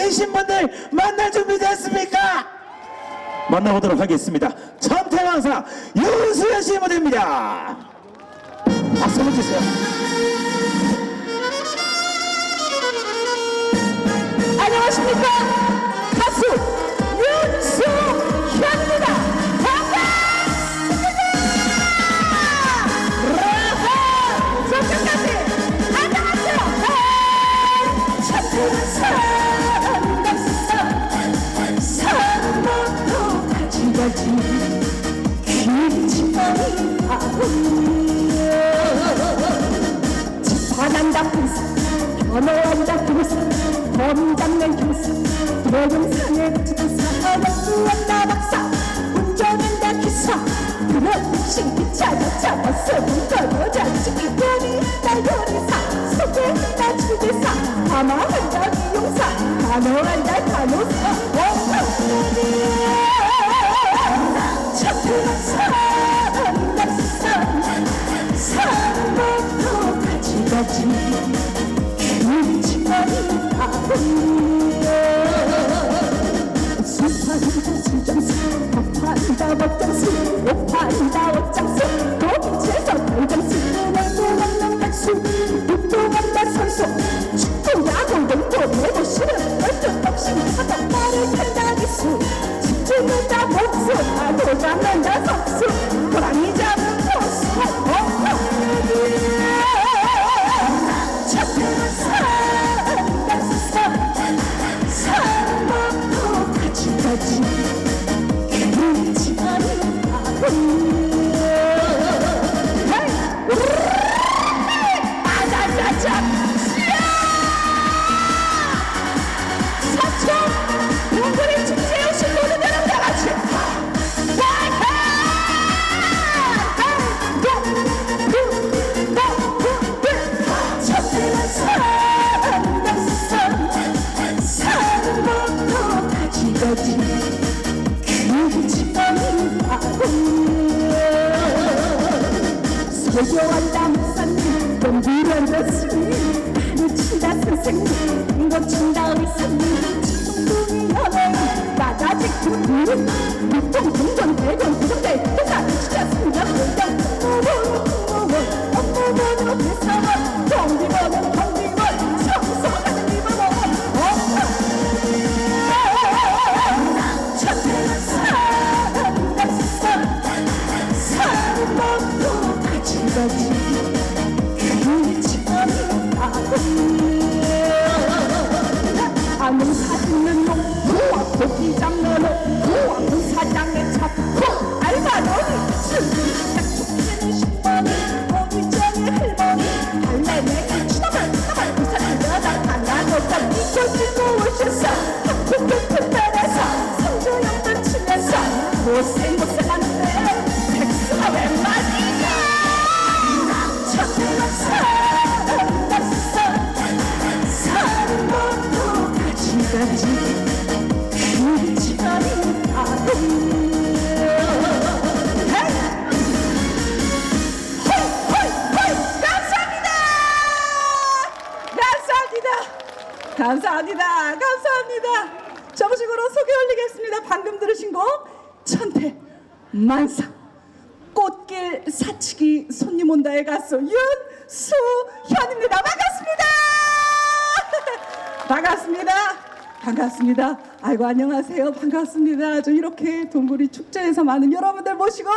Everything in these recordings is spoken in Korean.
계신 분들 만날 준비 됐습니까? 만나보도록 하겠습니다. 천태왕사 윤수연 씨 무대입니다. 박수 한번 주세요. 안녕하십니까, 가수 윤수현입니다. 반갑습니다. 저끝까지 안녕하세요. 산부터 가지가지 길치마이 아우여 집안한다 불사 변호한다 불사 범 잡는 교사 대용산에 붙이다 사업수한다 박사 운전한다 기사 그런 기차를 잡았어 문터로 장식하더니 나 요리사 소개한다 주대사 담화한다 미용사 단호한다 간호사 산부터 가지가지 길치마이 수판이다 수정수 법판이다 법정수 옷판이다 옷장수 도기체서 당장수 내고 없는 백수 운동한다 선수 축구 야구 농구 배구 실은 얼뜻없이 하던 말을 탄다 기수 집중한다 목수 나도 잡는다 석수 호랑이 잡은 포수 산부터 가지가지 길치마이 아자자자 사천 동그리 축제에 오신 모든 여러분 다같이 산부터 가지가지 길치마이 설교한다 목사님 공부한다 스님 가르친다 선생님 고친다 의사님 충동이 연예인 나가지 구두름 보통 동전 대전 구성대 회사 진짜 승자 공장 업무번호 회사원 경비번호 경비원 청소하는 리버원 산부터 가지가지 길치마이 아는 사진은 농부와 고기 잡는 농부와 공사장에 잡고 알바노니 슬픈 약속되는 신번이 어미정의 할머니 할매네 치다발 의사는 여자 하나도 믿고 찍고 오셔서 학교 깊은 데에서 성조형들 치면서 고생하는데 백수가 웬 말이야 산부터 가지가지 길치마이 감사합니다. 정식으로 소개 올리겠습니다. 방금 들으신 곡 천태 만상 꽃길 사치기 손님 온다의 가수 윤수현입니다. 반갑습니다. 아이고 안녕하세요. 반갑습니다. 저 이렇게 동구리 축제에서 많은 여러분들 모시고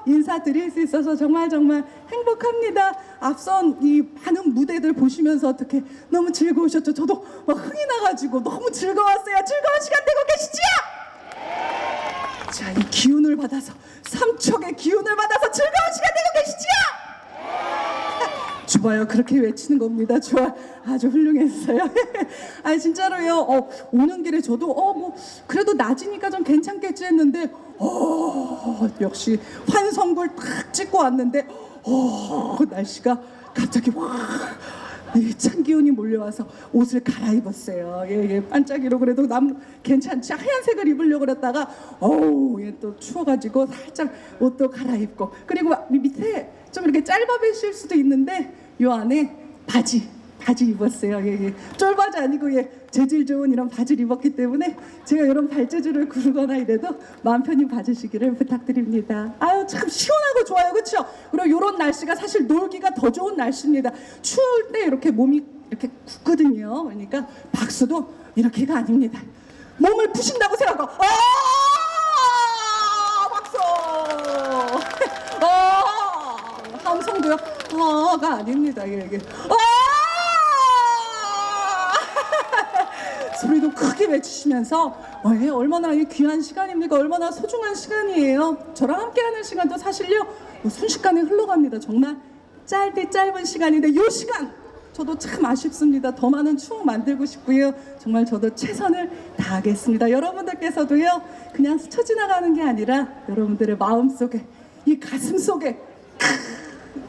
인사드릴 수 있어서 정말 행복합니다. 앞선 이 많은 무대들 보시면서 어떻게 너무 즐거우셨죠? 저도 막 흥이 나가지고 너무 즐거웠어요. 즐거운 시간 되고 계시지요? 자, 이 기운을 받아서 삼척의 기운을 받아서 즐거운 시간 되고 계시지요? 좋아요. 그렇게 외치는 겁니다. 좋아. 아주 훌륭했어요. 아니 진짜로요. 오는 길에 저도 뭐 그래도 낮이니까 좀 괜찮겠지 했는데 역시 환성굴 딱 찍고 왔는데 날씨가 갑자기 확 찬 기운이 몰려와서 옷을 갈아입었어요. 예, 반짝이로 그래도 괜찮지 하얀색을 입으려고 그랬다가 또 추워가지고 살짝 옷도 갈아입고 그리고 밑에 좀 이렇게 짧아 보실 수도 있는데 요 안에 바지 입었어요. 예. 쫄바지 아니고 재질 좋은 이런 바지를 입었기 때문에 제가 이런 발재주를 구르거나 이래도 마음 편히 봐주시기를 부탁드립니다. 아유 참 시원하고 좋아요, 그렇죠? 그리고 이런 날씨가 사실 놀기가 더 좋은 날씨입니다. 추울 때 이렇게 몸이 이렇게 굳거든요. 그러니까 박수도 이렇게가 아닙니다. 몸을 푸신다고 생각하고 박수. 함성도요. 가 아닙니다. 이게. 소리도 크게 외치시면서 얼마나 이 귀한 시간입니까? 얼마나 소중한 시간이에요. 저랑 함께하는 시간도 사실요 순식간에 흘러갑니다. 정말 짧은 시간인데 이 시간 저도 참 아쉽습니다. 더 많은 추억 만들고 싶고요. 정말 저도 최선을 다하겠습니다. 여러분들께서도요 그냥 스쳐 지나가는 게 아니라 여러분들의 마음속에 이 가슴속에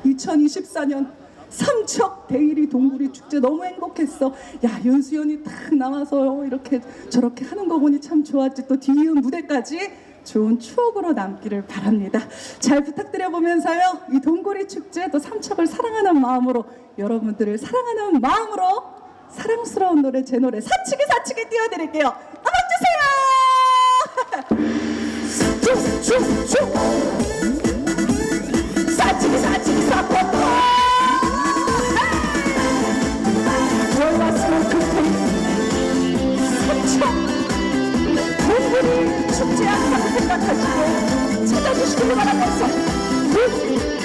2024년 삼척 대일이 동구리 축제 너무 행복했어. 야 윤수연이 딱 나와서 이렇게 저렇게 하는 거 보니 참 좋았지. 또 뒤이은 무대까지 좋은 추억으로 남기를 바랍니다. 잘 부탁드려 보면서요 이 동구리 축제 또 삼척을 사랑하는 마음으로 여러분들을 사랑하는 마음으로 사랑스러운 노래 제 노래 사치기 띄워드릴게요. 음악 주세요. 사치기 사포포 월화수목 금토 삼척 동구리 축제 한다고 생각하시고 찾아주시길 바라면서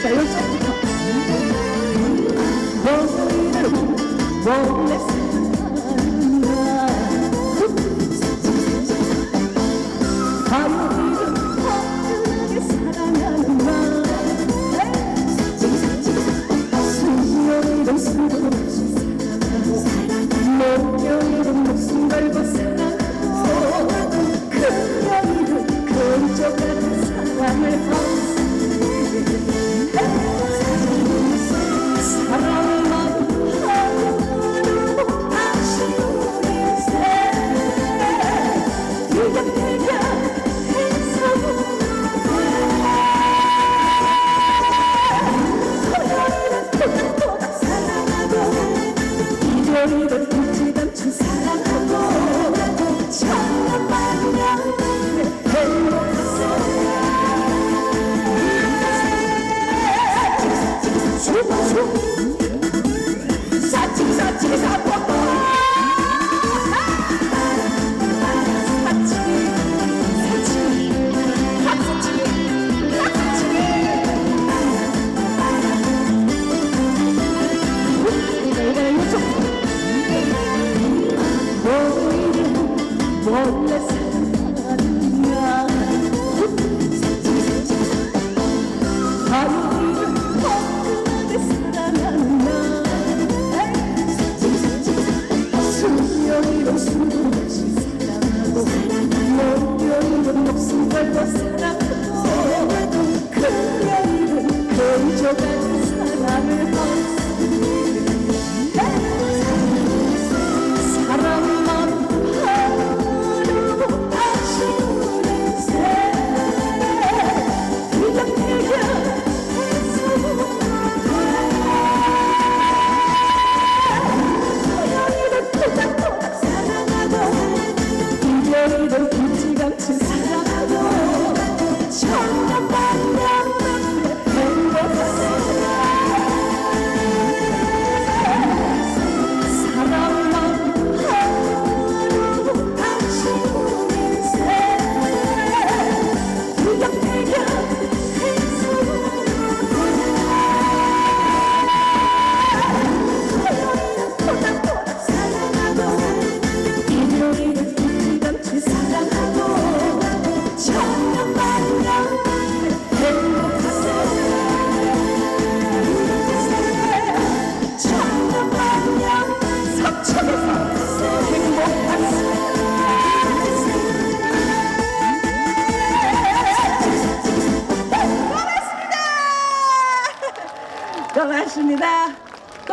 자 요즘부터 너희를 원래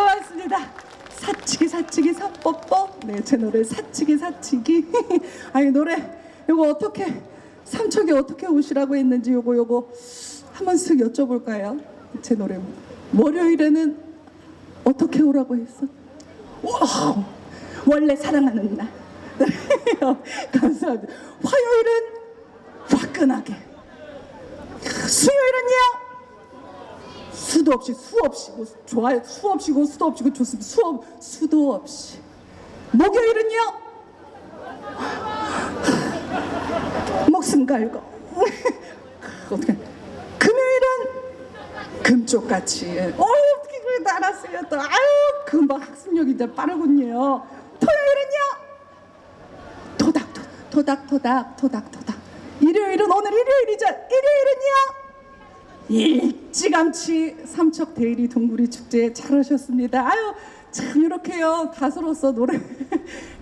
고맙습니다. 사치기 사뽀뽀. 네, 제 노래 사치기. 아니 노래 요거 어떻게 삼척에 어떻게 오시라고 했는지 요거 한번 쓱 여쭤볼까요? 제 노래 월요일에는 어떻게 오라고 했어? 원래 사랑하는 날 그래요. 감사합니다. 화요일은 화끈하게. 수요일은요? 수도 없이 수 없이 뭐 좋아요. 수 없이고 수도 없이고 좋습니다. 수도 없이. 목요일은요? 목숨 갈고. 어떻게? 금요일은 금쪽같이. 어떻게 그래 알았어요 또. 아유 금방 학습력이 이제 빠르군요. 토요일은요? 토닥토닥. 일요일은 오늘 일요일이죠. 일요일은요? 일찌감치 삼척 대일이 동구리 축제에 잘 오셨습니다. 아유 참 이렇게요 가수로서 노래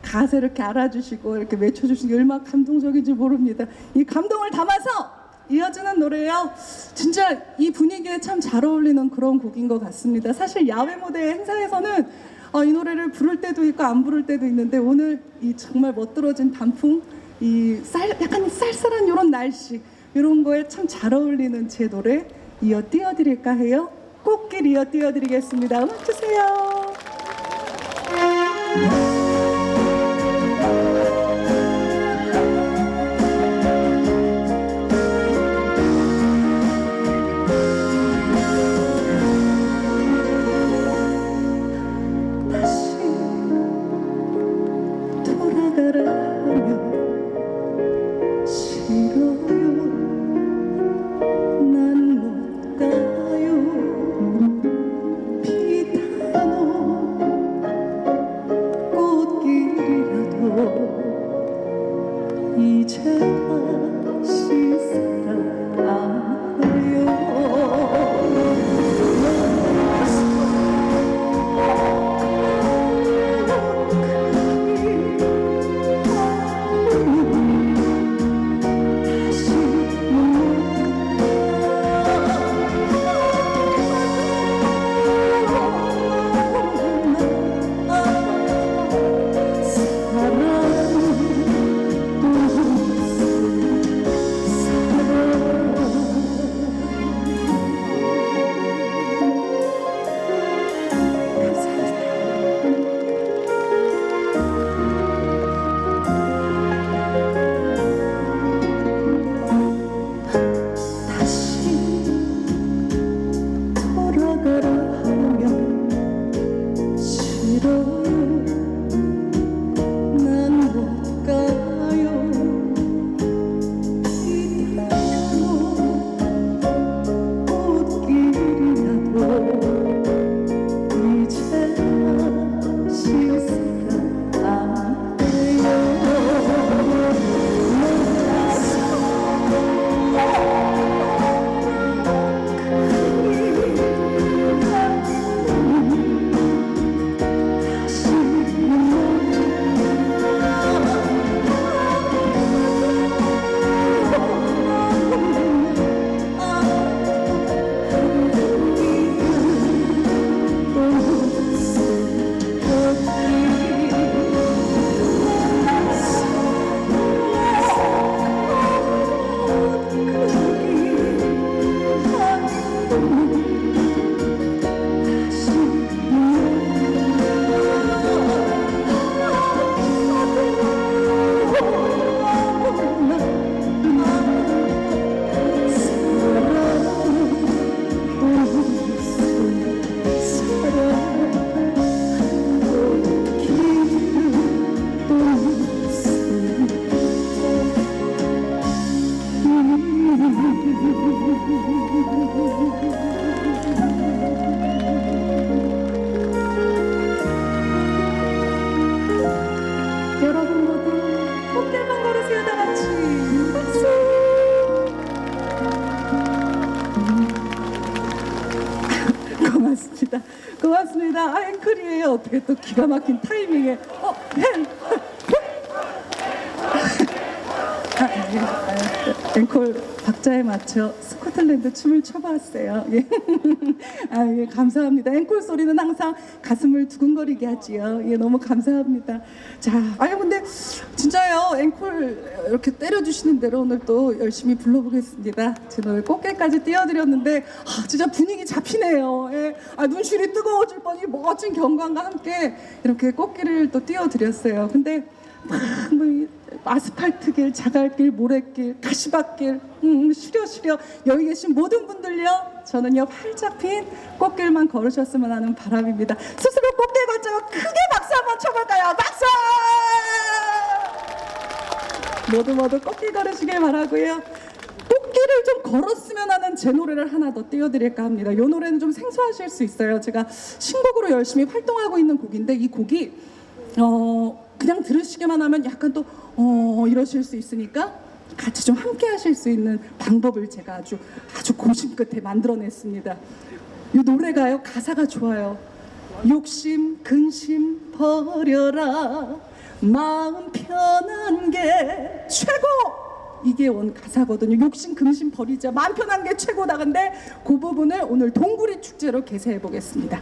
가사 이렇게 알아주시고 이렇게 외쳐주시는 게 얼마나 감동적인지 모릅니다. 이 감동을 담아서 이어지는 노래요. 진짜 이 분위기에 참 잘 어울리는 그런 곡인 것 같습니다. 사실 야외 무대 행사에서는 이 노래를 부를 때도 있고 안 부를 때도 있는데 오늘 이 정말 멋들어진 단풍, 약간 쌀쌀한 이런 날씨 이런 거에 참 잘 어울리는 제 노래 이어 띄워드릴까 해요. 꽃길 이어 띄워드리겠습니다. 음악 주세요. 다시 돌아가라면 싫어요. 난 못 가요. 비타노 꽃길이라도 이제 다시 살아요. 여러분 모두 꽃길만 걸으세요. 다 같이 박수. 고맙습니다. 앵콜이에요. 어떻게 또 기가 막힌 타이밍에 앵콜 박자에 맞춰 스코틀랜드 춤을 춰봤어요. 예. 예, 감사합니다. 앵콜 소리는 항상 가슴을 두근거리게 하지요. 예, 너무 감사합니다. 자, 근데 진짜요. 앵콜 이렇게 때려주시는 대로 오늘 또 열심히 불러보겠습니다. 제 노래 꽃게까지 띄워드렸는데 진짜 분위기 잡히네요. 예. 눈시울이 뜨거워질 뻔히 멋진 경관과 함께 이렇게 꽃게를 또 띄워드렸어요. 근데 아스팔트길, 자갈길, 모래길, 가시밭길, 시려 여기 계신 모든 분들요, 저는요 활짝 핀 꽃길만 걸으셨으면 하는 바람입니다. 스스로 꽃길 걷자고 크게 박수 한번 쳐볼까요? 박수! 모두 꽃길 걸으시길 바라고요. 꽃길을 좀 걸었으면 하는 제 노래를 하나 더 띄워드릴까 합니다. 이 노래는 좀 생소하실 수 있어요. 제가 신곡으로 열심히 활동하고 있는 곡인데, 이 곡이 그냥 들으시기만 하면 약간 또 이러실 수 있으니까 같이 좀 함께 하실 수 있는 방법을 제가 아주 고심 끝에 만들어냈습니다. 이 노래가요, 가사가 좋아요. 욕심 근심 버려라, 마음 편한 게 최고, 이게 원 가사거든요. 욕심 근심 버리자, 마음 편한 게 최고다. 근데 그 부분을 오늘 동구리 축제로 개사해 보겠습니다.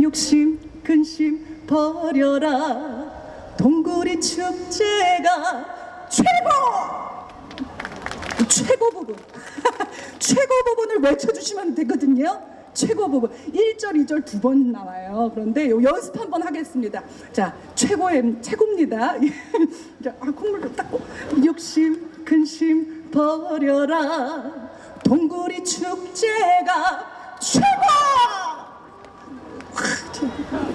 욕심 근심 버려라, 동구리 축제가 최고 부분 최고 부분을 외쳐주시면 되거든요. 최고 부분 1절 2절 두 번 나와요. 그런데 요 연습 한번 하겠습니다. 자, 최고입니다. 자, 콧물 좀 닦고. 욕심 근심 버려라, 동구리 축제가 최고.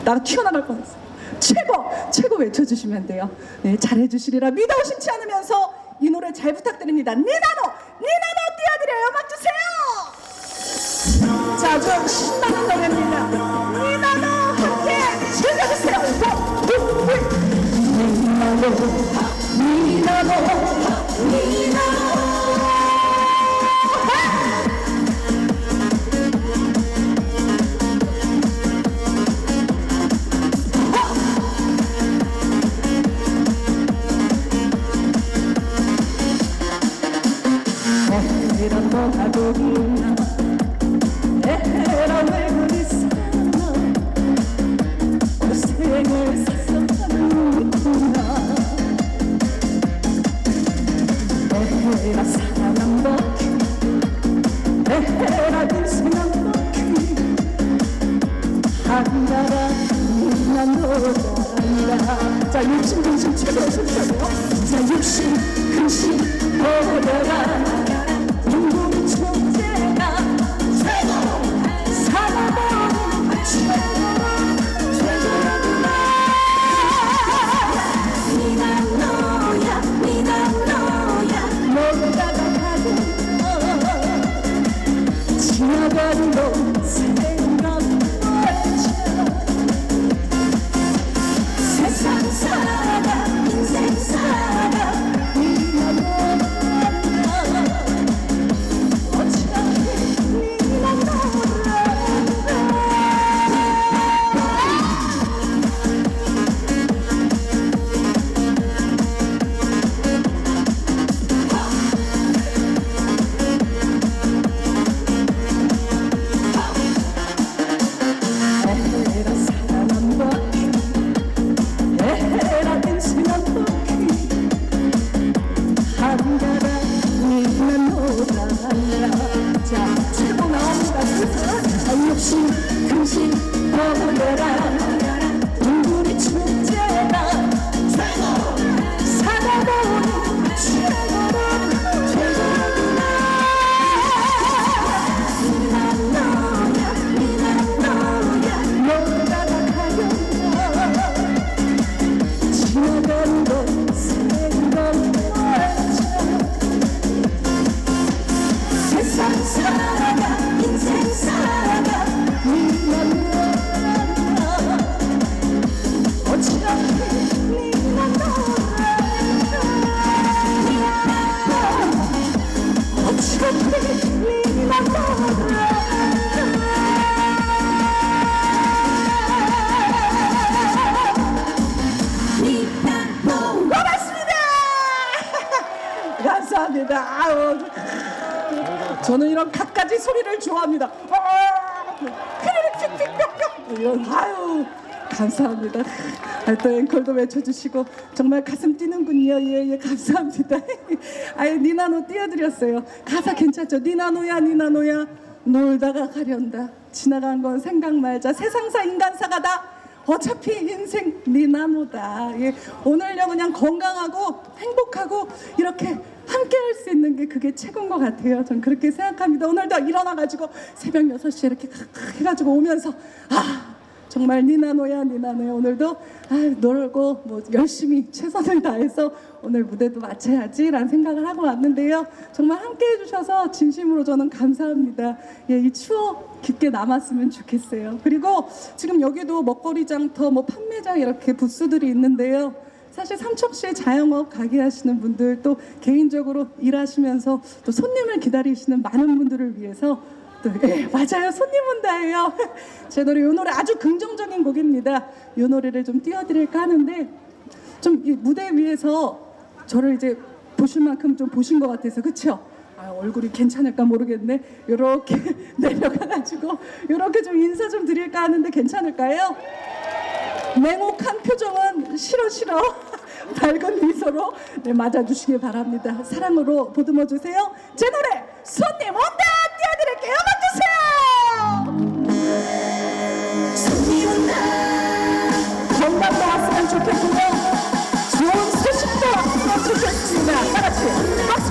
나 튀어나갈 뻔했어. 최고 외쳐주시면 돼요. 네, 잘해주시리라 믿어 의심치 않으면서 이 노래 잘 부탁드립니다. 니나노 띄워드려요. 음악 주세요. 자, 좀 신나는 노래입니다. 니나노 함께 즐겨주세요. 니나노 이런 뭐하고있나, 에라 왜 그리사나, 고생을 사서 하는구나. 에라 사랑 한 바퀴, 에라 인생 한 바퀴, 한가라 니나노라. 자, 욕심 근심 최고 좋잖아요. 자, 욕심 근심 버려라, 동구리 축제가 최고, 살아보는 최고구나. 니나노야 너다가 가고 지나가는 너 생각하자. 세상 살아가 인생 살아가 욕심 근심 버려라, 동구리 축제가 최고, 살아보는 최고구나. 니나노야 너다가 가려나, 지나가는 것 생각하자. 세상 살아가 인생 살아가 감사합니다. 아우, 저는 이런 갖가지 소리를 좋아합니다. 이런, 아유, 감사합니다. 또 앵콜도 외쳐주시고 정말 가슴 뛰는군요. 예, 감사합니다. 아유, 니나노 띄워드렸어요. 가사 괜찮죠? 니나노야 놀다가 가련다, 지나간 건 생각 말자, 세상사 인간사가 다 어차피 인생 니나노다. 예, 오늘요 그냥 건강하고 행복하고 이렇게 함께 할 수 있는 게 그게 최고인 것 같아요. 전 그렇게 생각합니다. 오늘도 일어나가지고 새벽 6시에 이렇게 해가지고 오면서 정말 니나노야 오늘도 놀고 뭐 열심히 최선을 다해서 오늘 무대도 마쳐야지라는 생각을 하고 왔는데요. 정말 함께 해주셔서 진심으로 저는 감사합니다. 예, 이 추억 깊게 남았으면 좋겠어요. 그리고 지금 여기도 먹거리 장터 뭐 판매장 이렇게 부스들이 있는데요. 사실 삼척시에 자영업 가게 하시는 분들 또 개인적으로 일하시면서 또 손님을 기다리시는 많은 분들을 위해서 네, 맞아요. 손님 온다예요. 제 노래, 이 노래 아주 긍정적인 곡입니다. 이 노래를 좀 띄워드릴까 하는데 좀 이 무대 위에서 저를 이제 보실 만큼 좀 보신 것 같아서 그쵸? 얼굴이 괜찮을까 모르겠네. 이렇게 내려가가지고 이렇게 좀 인사 좀 드릴까 하는데 괜찮을까요? 냉혹한 표정은 싫어 밝은 미소로 네, 맞아주시기 바랍니다. 사랑으로 보듬어 주세요. 제 노래 손님 온다 띄워드릴게요. 맞주세요. 손님 온다. 건강도 왔으면 좋겠고요. 좋은 소식도 왔으면 좋겠습니다. 다 같이 박수.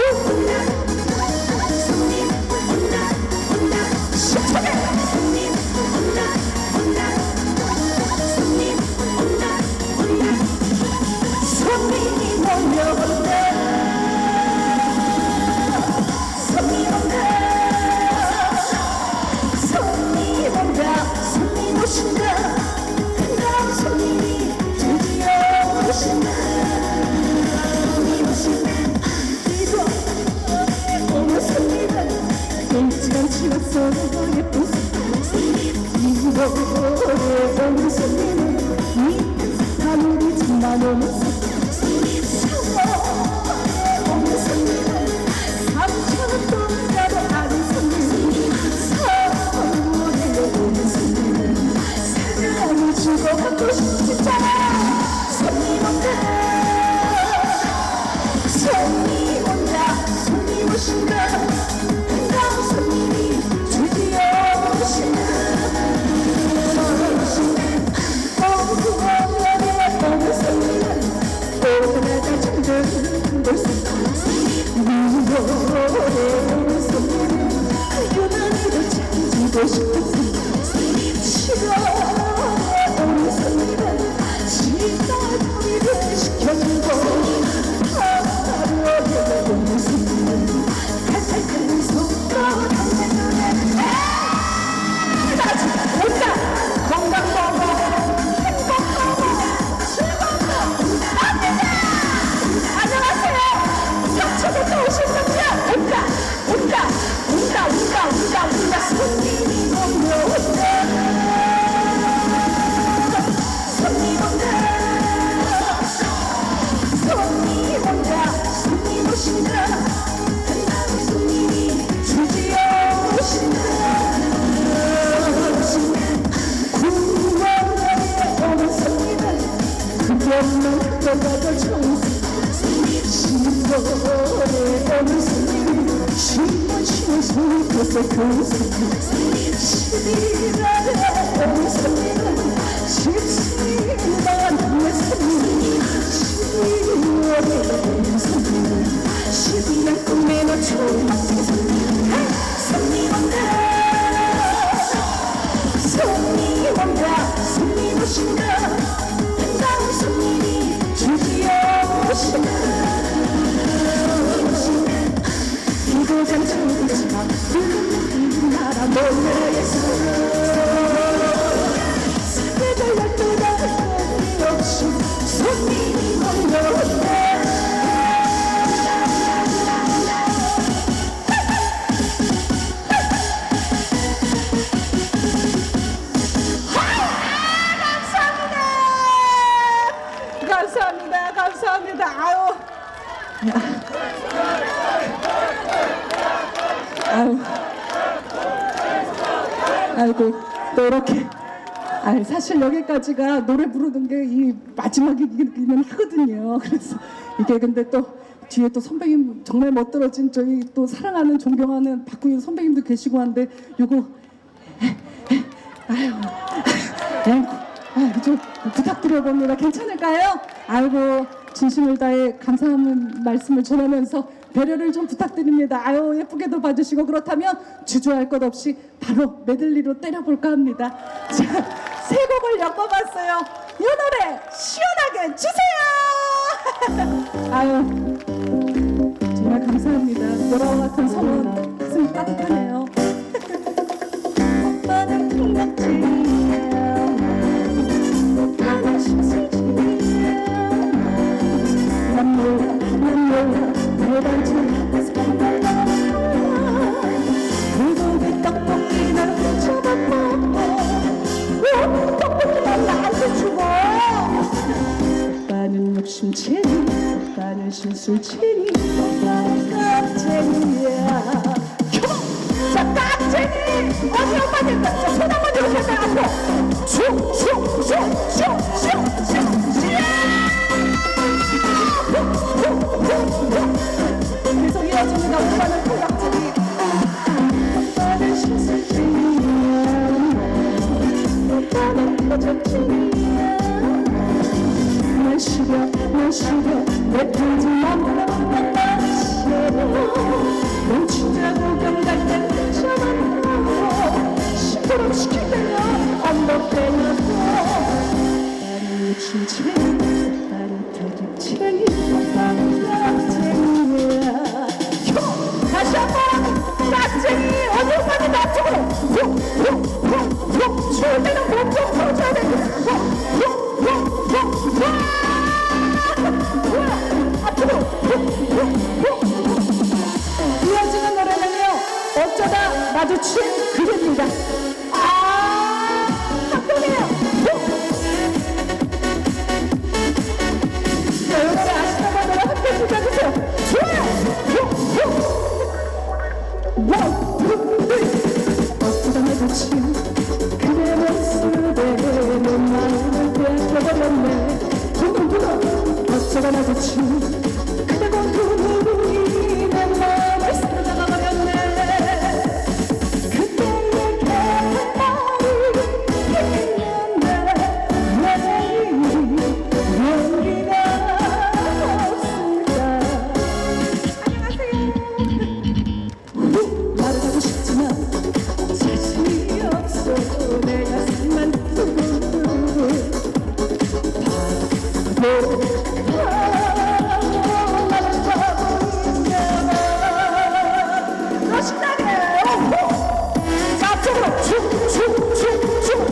손님 온다. 힘차게. 손님 온다. 손님 온다. 손님이 몰려온다. 손님 온다. 손님 온다. 손님 오신다. 그날 손님이 드디어 오신다. 손님 오신다. 이거 오늘 손님은 일찌감 지났어. 예쁜 손님. 이거 오늘 손님은 하늘이 정말 오는 손님. 오늘 손님은 삼천 동자로 아는 손님. 서울에 오는 손님은 사랑을 주고 받고 싶잖아. 손님 온다. 손님 온다. 손님 오신다. 반가운 손님이 드디어 오신다. 손님 오신다. 오늘 손님은 오늘날 잠든 곳 오늘 손님은 유난히도 찾고 싶은 싫어. 오늘 손님은 집사들이를 시켜주고 하루에 오늘 손님은 칼칼칼 속도 달래주네. 다 같이 온다. 건강 먹어. 행복하고 즐거워. 갑니다. 안녕하세요. 삼척부터 오신 분들 온다. 손님이 몰려온다. 손님 온다. 손님 온다. 손님 오신다. 한다운 손님이 드디어 오신다. 구원하에 오는 손님은 그것만 그거마저 좋은 손님. 신도에 오는 손님은 신문 손님께서 그 손님. 십일날에 오는 손님은 십시일날 내 손님. 12월에 오는 손님은 12년 꿈에 놓쳐 막힌 손님. 손님 온다. 손님 온다. 손님 오신다. 반가운 손님이 드디어 오신다. 이거 장충이지만 우리나라 노래에서 세계를 열도다 손님 없이 손님이 몰려온다. 감사합니다. 아이고 또 이렇게 사실 여기까지가 노래 부르는 게 이 마지막이기는 하거든요. 그래서 이게 근데 또 뒤에 또 선배님 정말 멋들어진 저희 또 사랑하는 존경하는 박구윤 선배님도 계시고 한데 요거 좀 부탁드려봅니다. 괜찮을까요? 아이고 진심을 다해 감사한 말씀을 전하면서 배려를 좀 부탁드립니다. 아유 예쁘게도 봐주시고 그렇다면 주저할 것 없이 바로 메들리로 때려볼까 합니다. 자, 세 곡을 엮어봤어요. 이 노래 시원하게 주세요. 아유 정말 감사합니다. 노라와 같은 성원 가슴이 따뜻하네요. 오빠는 통닭집이야 오빠는 심술집이야 난 몰라 내가 지금 불고기 떡볶이 날 훔쳐봤고 떡볶이 날 나한테 주고 오빠는 욕심쟁이 오빠는 심술쟁이 오빠는 깍쟁이야 자 깍쟁이 어디 오빠들 손 한번 들으셨어요 앞으로 슉슉슉슉슉슉 계속 이어집니다. 오빠는 토닥쟁이 오빠는 심술쟁이야 오빠는 토닥쟁이야 날 시려 내 편지 맘대로 날 시려 멈추자고 병갈 때 저만 시끄럽 시킬 때면 엄마 빼냐고 나는 욕심쟁이 나는 토닥쟁이 나는 깍쟁이야 다시 한번 깍쟁이 어디 오빠는 나쪽으로 훅훅훅훅 추울 때는 몸좀 풀어줘야 되겠어 앞으로 이어지는 노래는요 어쩌다 마주친 그대입니다. 한번이에요. 자, 이 노래 아시는 분들 함께 불러주세요. 좋아요. 어쩌다 마주친 그대 모습에 내 마음을 뺏겨버렸네. 어쩌다 마주친 그대가 눈이 내 마음을 사로잡아 버렸네. 그때 내게 한 말이 있는데 왜 용기가 없을까. 안녕하세요. 말을 하고 싶지만 자신이 없어 내 가슴만 두근두근 신나게 자 앞쪽으로 축축축축축축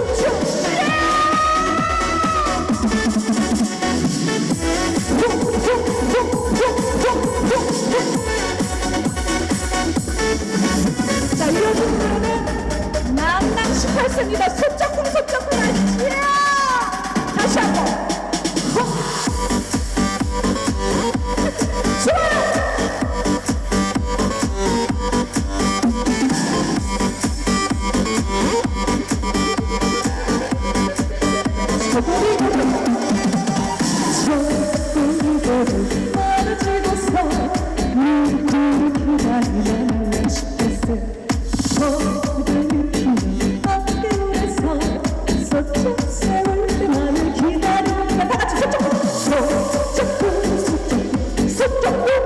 자 이어진 노래는 낭낭 18세입니다. 손짝꿍 아시지요? 다시 한번 멀어지고서 눈을 기다리는 싶었어. 모든 느낌이 어깨에서 서쪽 세월 때만을 기다리고 다 같이 서쪽